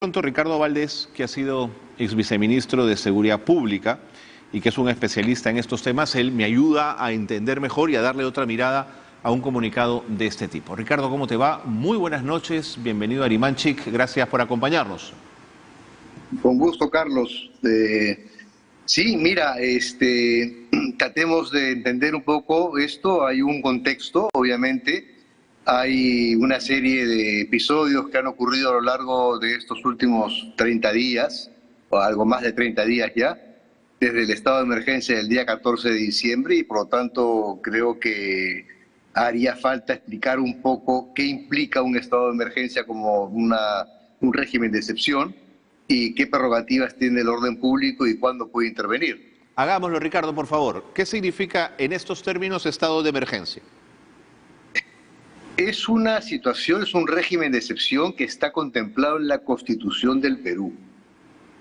Pronto Ricardo Valdés, que ha sido ex viceministro de Seguridad Pública y que es un especialista en estos temas, él me ayuda a entender mejor y a darle otra mirada a un comunicado de este tipo. Ricardo, ¿cómo te va? Muy buenas noches, bienvenido a Arimanchik, gracias por acompañarnos. Con gusto, Carlos. Sí, mira, tratemos de entender un poco esto. Hay un contexto, obviamente. Hay una serie de episodios que han ocurrido a lo largo de estos últimos 30 días, o algo más de 30 días ya, desde el estado de emergencia del día 14 de diciembre, y por lo tanto creo que haría falta explicar un poco qué implica un estado de emergencia como un régimen de excepción y qué prerrogativas tiene el orden público y cuándo puede intervenir. Hagámoslo, Ricardo, por favor. ¿Qué significa en estos términos estado de emergencia? Es una situación, es un régimen de excepción que está contemplado en la Constitución del Perú,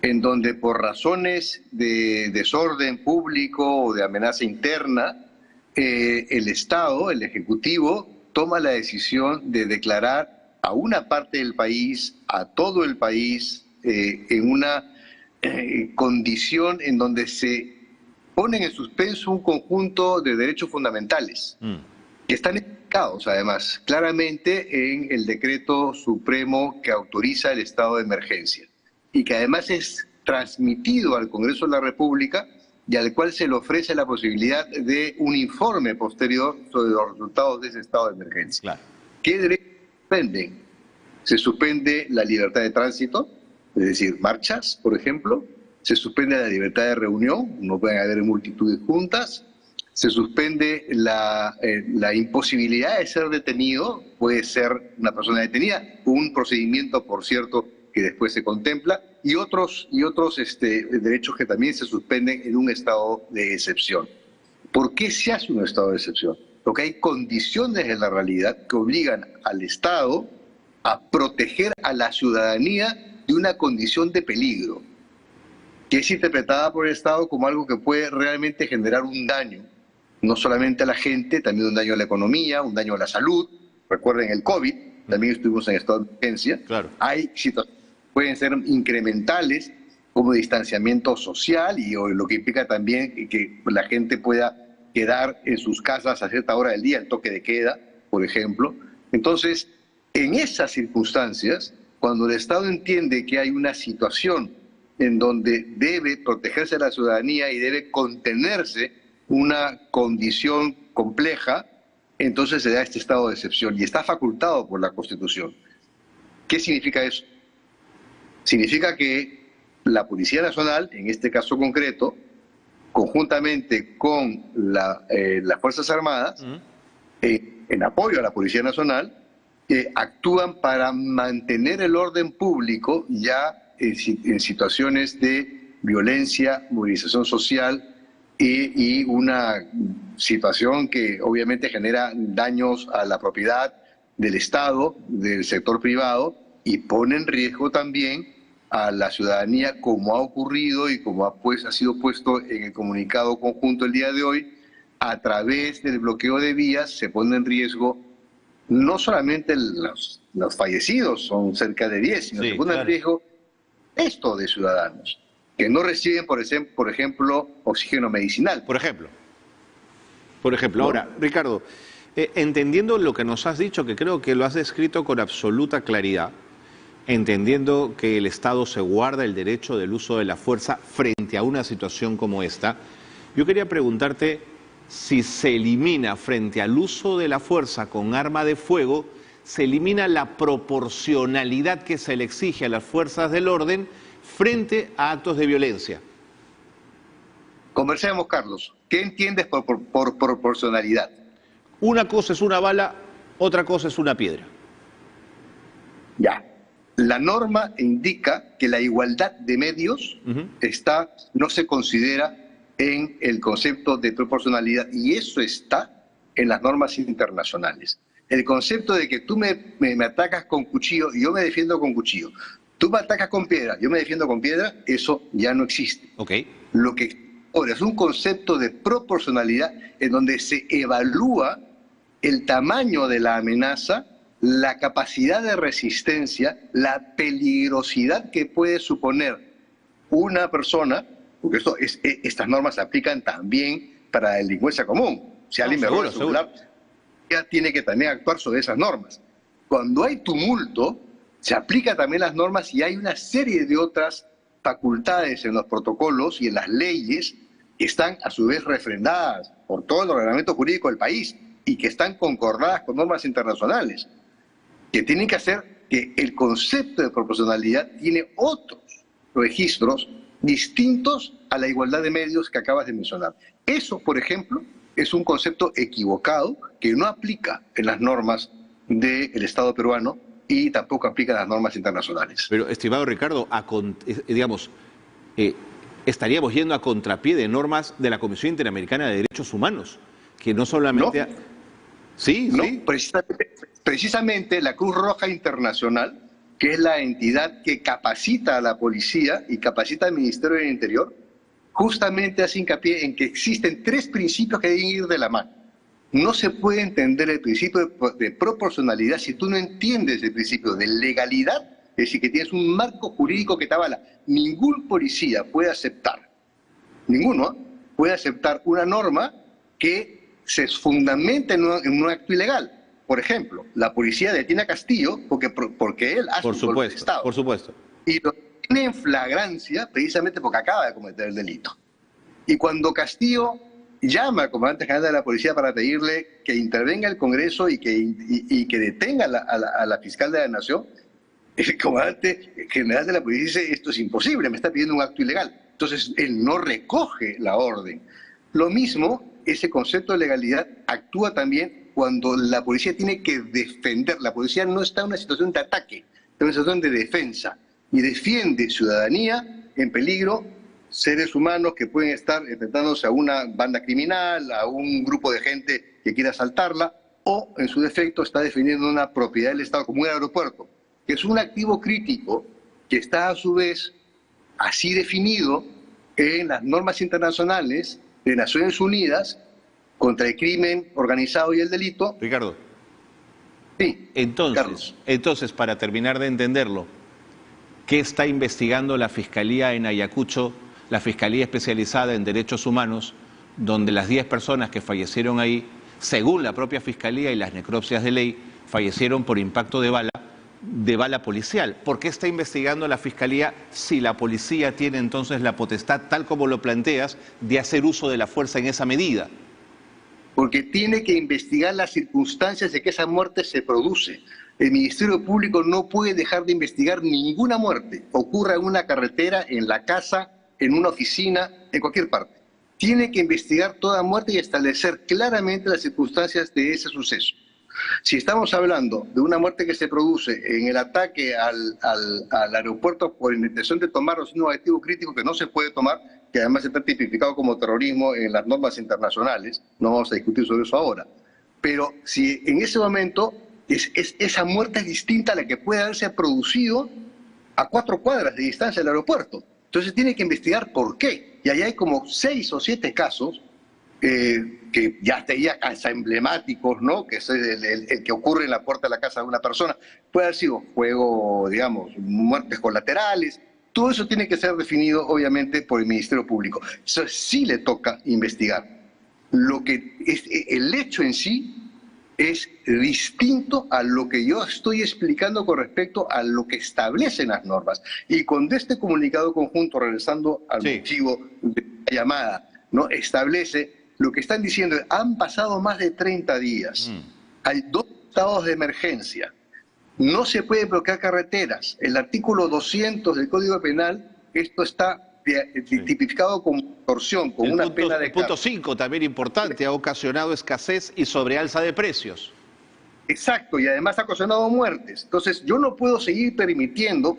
en donde por razones de desorden público o de amenaza interna, el Estado, el Ejecutivo, toma la decisión de declarar a una parte del país, a todo el país, en una condición en donde se ponen en suspenso un conjunto de derechos fundamentales que están explicados, además, claramente en el decreto supremo que autoriza el estado de emergencia y que además es transmitido al Congreso de la República y al cual se le ofrece la posibilidad de un informe posterior sobre los resultados de ese estado de emergencia. Claro. ¿Qué derechos se suspenden? Se suspende la libertad de tránsito, es decir, marchas, por ejemplo. Se suspende la libertad de reunión, no pueden haber multitud de juntas. Se suspende la imposibilidad de ser detenido, puede ser una persona detenida, un procedimiento, por cierto, que después se contempla, y otros derechos que también se suspenden en un estado de excepción. ¿Por qué se hace un estado de excepción? Porque hay condiciones en la realidad que obligan al Estado a proteger a la ciudadanía de una condición de peligro, que es interpretada por el Estado como algo que puede realmente generar un daño, no solamente a la gente, también un daño a la economía, un daño a la salud. Recuerden el COVID, también estuvimos en estado de emergencia. Claro. Hay situaciones que pueden ser incrementales, como distanciamiento social, y lo que implica también que la gente pueda quedar en sus casas a cierta hora del día, el toque de queda, por ejemplo. Entonces, en esas circunstancias, cuando el Estado entiende que hay una situación en donde debe protegerse a la ciudadanía y debe contenerse una condición compleja, entonces se da este estado de excepción y está facultado por la Constitución. ¿Qué significa eso? Significa que la Policía Nacional, en este caso concreto, conjuntamente con las Fuerzas Armadas, en apoyo a la Policía Nacional, actúan para mantener el orden público ya en situaciones de violencia, movilización social y una situación que obviamente genera daños a la propiedad del Estado, del sector privado, y pone en riesgo también a la ciudadanía, como ha ocurrido y como ha sido puesto en el comunicado conjunto el día de hoy. A través del bloqueo de vías se pone en riesgo no solamente los fallecidos, son cerca de 10, sino se pone en riesgo esto de ciudadanos que no reciben, por ejemplo, oxígeno medicinal. Por ejemplo. Ahora, Ricardo, entendiendo lo que nos has dicho, que creo que lo has descrito con absoluta claridad, entendiendo que el Estado se guarda el derecho del uso de la fuerza frente a una situación como esta, yo quería preguntarte si se elimina frente al uso de la fuerza con arma de fuego, se elimina la proporcionalidad que se le exige a las fuerzas del orden frente a actos de violencia. Conversemos, Carlos. ¿Qué entiendes por proporcionalidad? Una cosa es una bala, otra cosa es una piedra. Ya. La norma indica que la igualdad de medios no se considera en el concepto de proporcionalidad, y eso está en las normas internacionales. El concepto de que tú me atacas con cuchillo y yo me defiendo con cuchillo, tú me atacas con piedra, yo me defiendo con piedra, eso ya no existe. Okay. Lo que ahora es un concepto de proporcionalidad en donde se evalúa el tamaño de la amenaza la capacidad de resistencia, la peligrosidad que puede suponer una persona, porque estas normas se aplican también para la delincuencia común. Si alguien me roba el celular, ya tiene que también actuar sobre esas normas. Cuando hay tumulto, se aplican también las normas y hay una serie de otras facultades en los protocolos y en las leyes que están a su vez refrendadas por todo el ordenamiento jurídico del país y que están concordadas con normas internacionales, que tienen que hacer que el concepto de proporcionalidad tiene otros registros distintos a la igualdad de medios que acabas de mencionar. Eso, por ejemplo, es un concepto equivocado que no aplica en las normas del Estado peruano y tampoco aplica en las normas internacionales. Pero, estimado Ricardo, estaríamos yendo a contrapié de normas de la Comisión Interamericana de Derechos Humanos, que no solamente... No, sí, no, sí. Precisamente la Cruz Roja Internacional, que es la entidad que capacita a la policía y capacita al Ministerio del Interior, justamente hace hincapié en que existen tres principios que deben ir de la mano. No se puede entender el principio de proporcionalidad si tú no entiendes el principio de legalidad, es decir, que tienes un marco jurídico que te avala. Ningún policía puede aceptar, ninguno puede aceptar una norma que se fundamenta en un acto ilegal. Por ejemplo, la policía detiene a Castillo porque él hace un golpe de Estado. Por supuesto. Y lo tiene en flagrancia precisamente porque acaba de cometer el delito. Y cuando Castillo llama al comandante general de la policía para pedirle que intervenga el Congreso y que detenga a la fiscal de la Nación, el comandante general de la policía dice: esto es imposible, me está pidiendo un acto ilegal. Entonces él no recoge la orden. Lo mismo, ese concepto de legalidad actúa también cuando la policía tiene que defender. La policía no está en una situación de ataque, está en una situación de defensa y defiende ciudadanía en peligro, seres humanos que pueden estar enfrentándose a una banda criminal, a un grupo de gente que quiera asaltarla, o en su defecto está defendiendo una propiedad del Estado como un aeropuerto, que es un activo crítico que está a su vez así definido en las normas internacionales de Naciones Unidas contra el crimen organizado y el delito. Ricardo. Sí, Entonces, para terminar de entenderlo, ¿qué está investigando la Fiscalía en Ayacucho, la Fiscalía Especializada en Derechos Humanos, donde las 10 personas que fallecieron ahí, según la propia Fiscalía y las necropsias de ley, fallecieron por impacto de bala policial? ¿Por qué está investigando la Fiscalía si la policía tiene entonces la potestad, tal como lo planteas, de hacer uso de la fuerza en esa medida? Porque tiene que investigar las circunstancias de que esa muerte se produce. El Ministerio Público no puede dejar de investigar ninguna muerte, ocurra en una carretera, en la casa, en una oficina, en cualquier parte. Tiene que investigar toda muerte y establecer claramente las circunstancias de ese suceso. Si estamos hablando de una muerte que se produce en el ataque al aeropuerto por intención de tomar un activo crítico que no se puede tomar, que además está tipificado como terrorismo en las normas internacionales, no vamos a discutir sobre eso ahora, pero si en ese momento esa muerte es distinta a la que puede haberse producido a 4 cuadras de distancia del aeropuerto, entonces tiene que investigar por qué. Y ahí hay como 6 o 7 casos que ya hasta emblemáticos, ¿no? Que es el que ocurre en la puerta de la casa de una persona. Puede haber sido fuego, digamos, muertes colaterales. Todo eso tiene que ser definido, obviamente, por el Ministerio Público. Eso sí le toca investigar. Lo que es, el hecho en sí es distinto a lo que yo estoy explicando con respecto a lo que establecen las normas. Y con este comunicado conjunto, regresando al motivo de la llamada, ¿no? Establece lo que están diciendo: han pasado más de 30 días, hay 2 estados de emergencia, no se puede bloquear carreteras. El artículo 200 del Código Penal, esto está tipificado como extorsión, con una pena de cárcel. El punto 5, también importante, ha ocasionado escasez y sobrealza de precios. Exacto, y además ha ocasionado muertes. Entonces, yo no puedo seguir permitiendo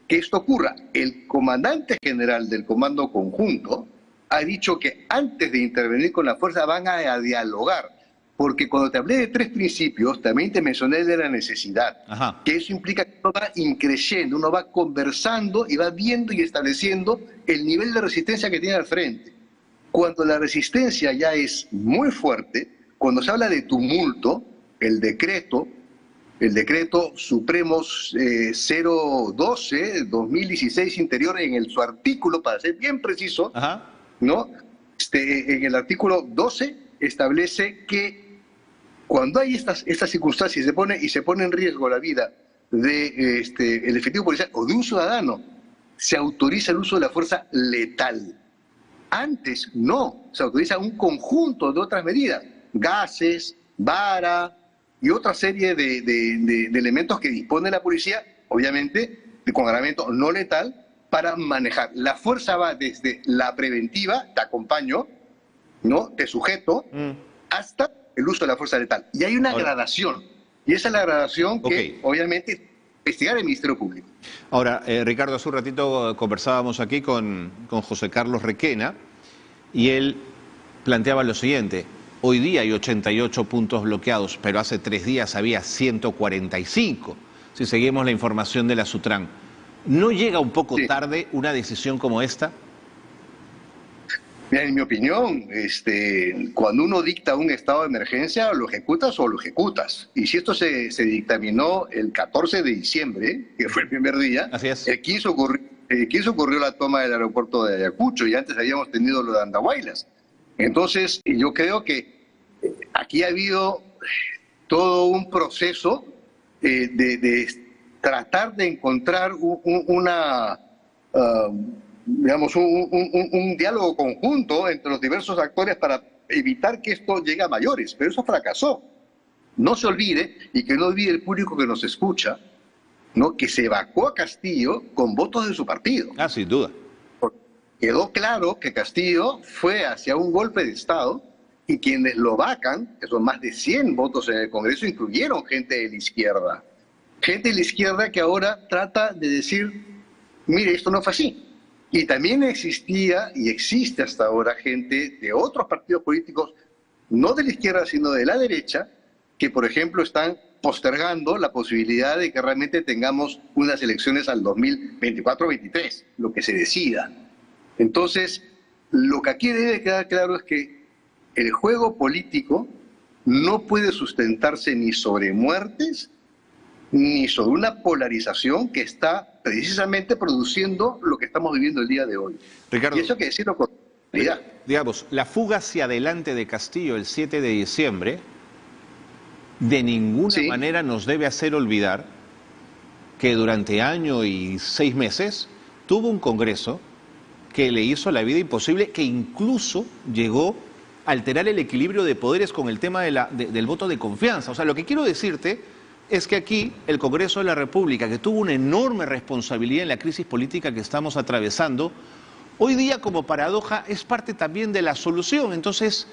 que esto ocurra. El comandante general del Comando Conjunto ha dicho que antes de intervenir con la fuerza van a dialogar. Porque cuando te hablé de 3 principios, también te mencioné de la necesidad. Ajá. Que eso implica que uno va increyendo, uno va conversando y va viendo y estableciendo el nivel de resistencia que tiene al frente. Cuando la resistencia ya es muy fuerte, cuando se habla de tumulto, el decreto el decreto Supremo 012-2016 Interior, en su artículo, para ser bien preciso, Ajá. ¿no? En el artículo 12 establece que cuando hay estas circunstancias y se pone en riesgo la vida de el efectivo policial o de un ciudadano, se autoriza el uso de la fuerza letal. Antes no, se autoriza un conjunto de otras medidas, gases, vara y otra serie de elementos que dispone la policía, obviamente con armamento no letal, para manejar. La fuerza va desde la preventiva, te acompaño, ¿no? Te sujeto, hasta el uso de la fuerza letal. Y hay una gradación, y esa es la gradación que obviamente investigar el Ministerio Público. Ahora, Ricardo, hace un ratito conversábamos aquí con José Carlos Requena y él planteaba lo siguiente: hoy día hay 88 puntos bloqueados, pero hace 3 días había 145, si seguimos la información de la Sutran. ¿No llega un poco tarde una decisión como esta? Mira, en mi opinión, cuando uno dicta un estado de emergencia, lo ejecutas o lo ejecutas. Y si esto se dictaminó el 14 de diciembre, que fue el primer día, así es. El 15 ocurrió la toma del aeropuerto de Ayacucho y antes habíamos tenido lo de Andahuaylas. Entonces, yo creo que aquí ha habido todo un proceso de tratar de encontrar un diálogo conjunto entre los diversos actores para evitar que esto llegue a mayores, pero eso fracasó. No se olvide, y que no olvide el público que nos escucha, ¿no?, que se evacuó a Castillo con votos de su partido. Ah, sin duda. Quedó claro que Castillo fue hacia un golpe de Estado y quienes lo vacan, que son más de 100 votos en el Congreso, incluyeron gente de la izquierda. Gente de la izquierda que ahora trata de decir, mire, esto no fue así. Y también existía y existe hasta ahora gente de otros partidos políticos, no de la izquierda, sino de la derecha, que, por ejemplo, están postergando la posibilidad de que realmente tengamos unas elecciones al 2024-23, lo que se decida. Entonces, lo que aquí debe quedar claro es que el juego político no puede sustentarse ni sobre muertes, ni sobre una polarización que está precisamente produciendo lo que estamos viviendo el día de hoy. Ricardo, y eso hay que decirlo con claridad. Digamos, la fuga hacia adelante de Castillo el 7 de diciembre de ninguna manera nos debe hacer olvidar que durante año y 6 meses tuvo un Congreso que le hizo la vida imposible, que incluso llegó a alterar el equilibrio de poderes con el tema del voto de confianza. O sea, lo que quiero decirte es que aquí el Congreso de la República, que tuvo una enorme responsabilidad en la crisis política que estamos atravesando, hoy día, como paradoja, es parte también de la solución. Entonces,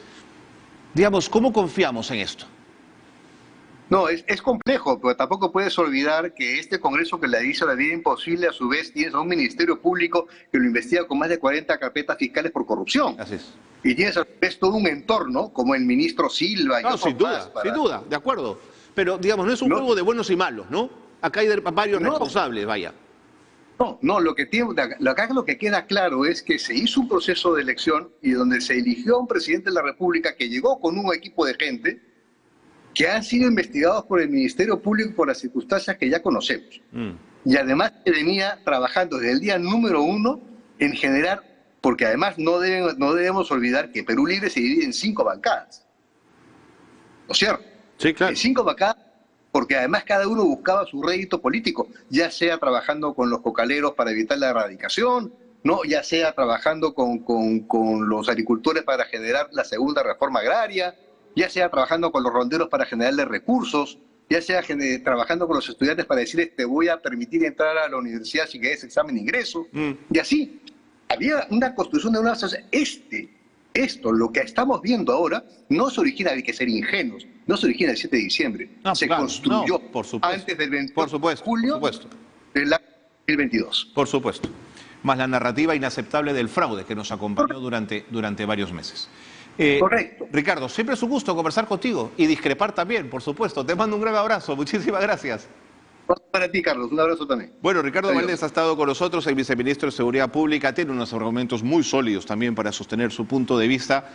digamos, ¿cómo confiamos en esto? No, es complejo, pero tampoco puedes olvidar que este Congreso que le hizo la vida imposible, a su vez tienes a un Ministerio Público que lo investiga con más de 40 carpetas fiscales por corrupción. Así es. Y tienes a su vez todo un entorno, como el ministro Silva y otros sin duda, más sin duda, de acuerdo. Pero, digamos, no es un juego de buenos y malos, ¿no? Acá hay varios responsables, vaya. No, lo que queda claro es que se hizo un proceso de elección y donde se eligió a un presidente de la República que llegó con un equipo de gente que han sido investigados por el Ministerio Público por las circunstancias que ya conocemos. Y además que venía trabajando desde el día número 1 en generar, porque además no debemos olvidar que Perú Libre se divide en 5 bancadas. ¿No es cierto? Sí, claro. En 5 bancadas, porque además cada uno buscaba su rédito político, ya sea trabajando con los cocaleros para evitar la erradicación, ¿no?, ya sea trabajando con los agricultores para generar la segunda reforma agraria, ya sea trabajando con los ronderos para generarles recursos, ya sea trabajando con los estudiantes para decirles te voy a permitir entrar a la universidad si querés examen de ingreso, y así. Había una construcción de una sociedad. Esto, lo que estamos viendo ahora, no se origina de que ser ingenuos, no se origina el 7 de diciembre, se construyó antes del 28 de julio del año 2022. Por supuesto. Más la narrativa inaceptable del fraude que nos acompañó durante varios meses. Correcto. Ricardo, siempre es un gusto conversar contigo y discrepar también, por supuesto. Te mando un gran abrazo. Muchísimas gracias. Para ti, Carlos. Un abrazo también. Bueno, Ricardo Valdés ha estado con nosotros, el viceministro de Seguridad Pública. Tiene unos argumentos muy sólidos también para sostener su punto de vista.